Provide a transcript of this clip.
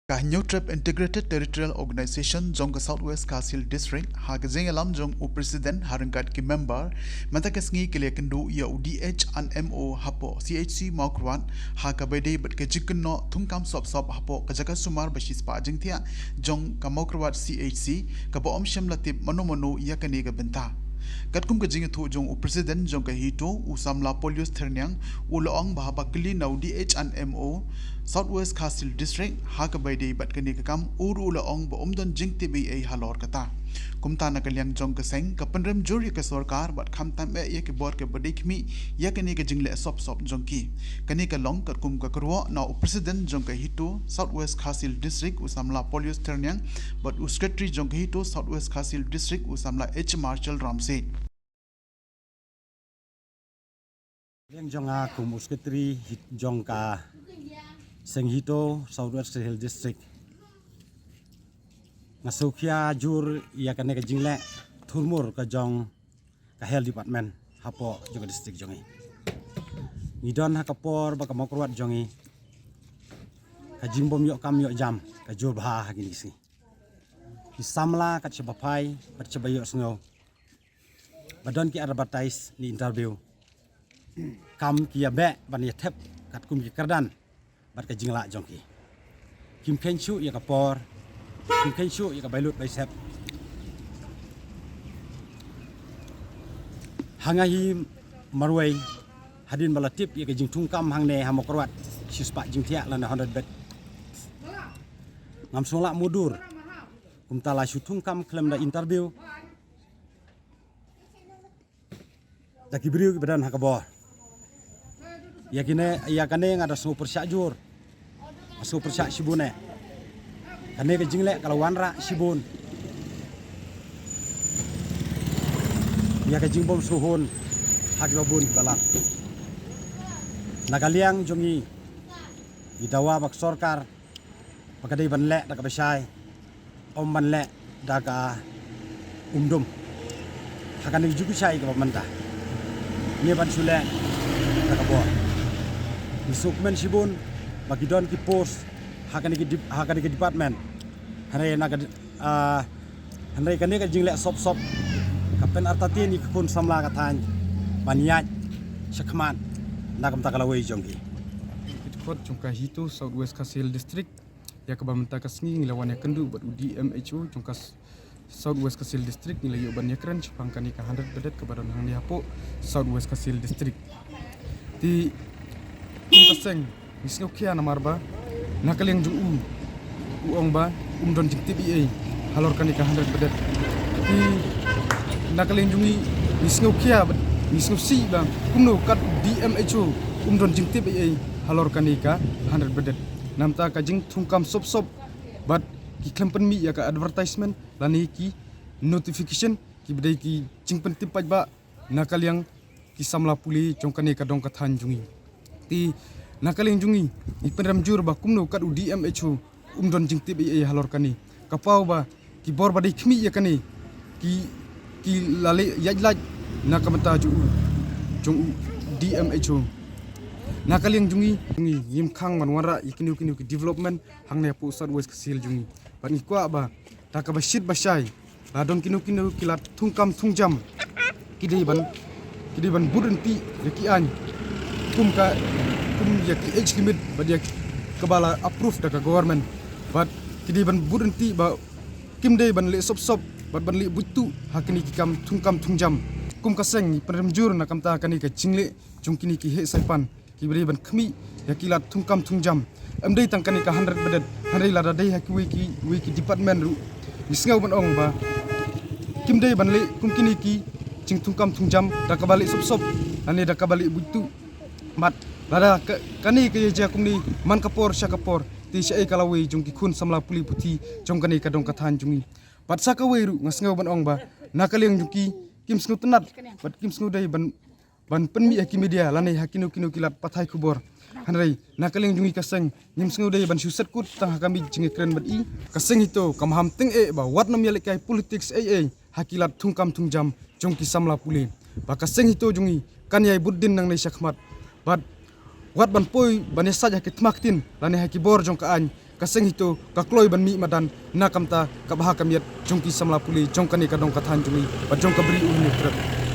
New Trip Integrated Territorial Organization jong ka Southwest Kasil District hagazeng alam jong u President harangkat ki member matakas ngi kelekendu ya UDH an MO hapo CHC Maukrwan hakabede bat ke jikenno thungkam sop hapo kajaka sumar bashis pa jingthia jong ka Maukrwan CHC ka bo omsham latip mano yakani ka benta Katkum ka jingi jong u President jong ka hito usamla polios ternyang uloong bahabakli na UDH an MO Southwest Kasil District hakabayde bat kani kakam uru laong ba omdon jingti bi ay halor kata kumta na kalyang jong kaseng kapanrem juri ka sarkar bat khamtam e ye ke bor ke badikmi ya kani ka jingle sop jongki kani ka long katkum ka kurwa na president jong ka hito Southwest Kasil District usamla polios ternyang bat secretary jong ka hito Southwest Kasil District usamla H Marshal Ramsey Yang jonga kum secretary jong ka Senghito Southwest Kasil District ngasukia jur ia kane ka jingle thurmur ka jong ka health department hapo jong district jongi ngidon ha kapor ba ka mokrwat jongi ka jimbom yo kam yo jam ka jur bha ha gini si hisamla ka chabapai pat chabayo sngo badon ki advertise ni interview kam ki abe ban ya thep kat kum ki kardan bat ka jingla jongki kim kenshu ya kapor kim kenshu ya ka bailut baisep hangahi marwai hadin balatip ya ka jingtung kam hangne hamokrwat sispa jingtia lana 100 bet ngamsola mudur kumtala syutung kam klem da interview dakibriu ki badan hakabor yakane ngada super syajur super syak sibune kane ke jingle kalau wanra sibun ya ke jingbom suhun hagibun balak nagaliang jongi idawa bak sorkar pakadai banle daga besai om banle daga umdum hakane jugu sai ke pamanta ni ban sule daga bo isukmen sibun bagi don ki post hakani ki department hanai naga hanai kane ka jingle sop kapen artati ni kun samla ka than baniat sakman nagam takalawai jongki Kot jongka hito Southwest Kasil District ya kabamenta kasngi ngilawan ya kendu bat UDMHO jongka Southwest Kasil District nilai yoban yakran pangkani ka 100 bedet kebadan hang hapo Southwest Kasil District di kaseng misnokia namarba nakaleng jung uong ba don jing TBA halor kanika 100 bedet di nakaleng jungi misnokia misnosi bang kumno kat DMHO don jing TBA halor kanika 100 bedet namta ka jing thungkam sop bat ki klempen mi ya ka advertisement lani ki notification ki bedai ki jing pentim paj ba nakaleng ki samla puli jongkane ka dong ka than jungi ti nakaleng jungi ipenram jur ba kumno kat UDMHO don jing TBA halor kani kapau ba ki bor badai khmi ya kani ki lale yajlaj nakamata ju jong DMHO nakaleng jungi yim khang manwara ikinu ki development hangne pu Southwest Kasil jungi ban ikwa ba takabasit basai ladon kinu kilat thungkam thungjam kidei ban budenti rekian kum ya ki age limit badia kebala approve daga government but kidi ban budenti ba kimdei ban le sop bat ban le butu hakini ki kam thungjam kum kaseng penrem jur na kamta kani ka jingle jungkini ki he saipan ki beri ban khmi ya kilat thungjam amdei tangkani ka 100 bedet hanai lada dei haki wiki department ru misngau ban ong ba kimdei ban le kumkini ki jing thungjam da kabali sop ane da kabali butu mat lada kani ke je kumni man kapor syakapor ti syai kalawi jungki khun samla puli puti jongkani ka dong kathan jungi pat sakawe ru ngasngau ban ong ba nakaleng jungki kim snu tenat bat kim snu dai ban penmi haki media lanai hakinu kilat pathai kubor hanrai nakaleng jungi kaseng nim snu dai ban susat kut tang kami jingi kren bat i kaseng hito kamham teng e ba wat nam yale kai politics hakilat thungjam jongki samla puli ba kaseng hito jungi kan yai buddin nang nei syakmat bat wat ban poi ban saja ki tmaktin lani haki bor jong ka an kaseng hito ka kloi ban mi madan na kamta ka baha kamiat jongki samla puli jongkani ka dong kathan jungi ba jong ka bri uni trek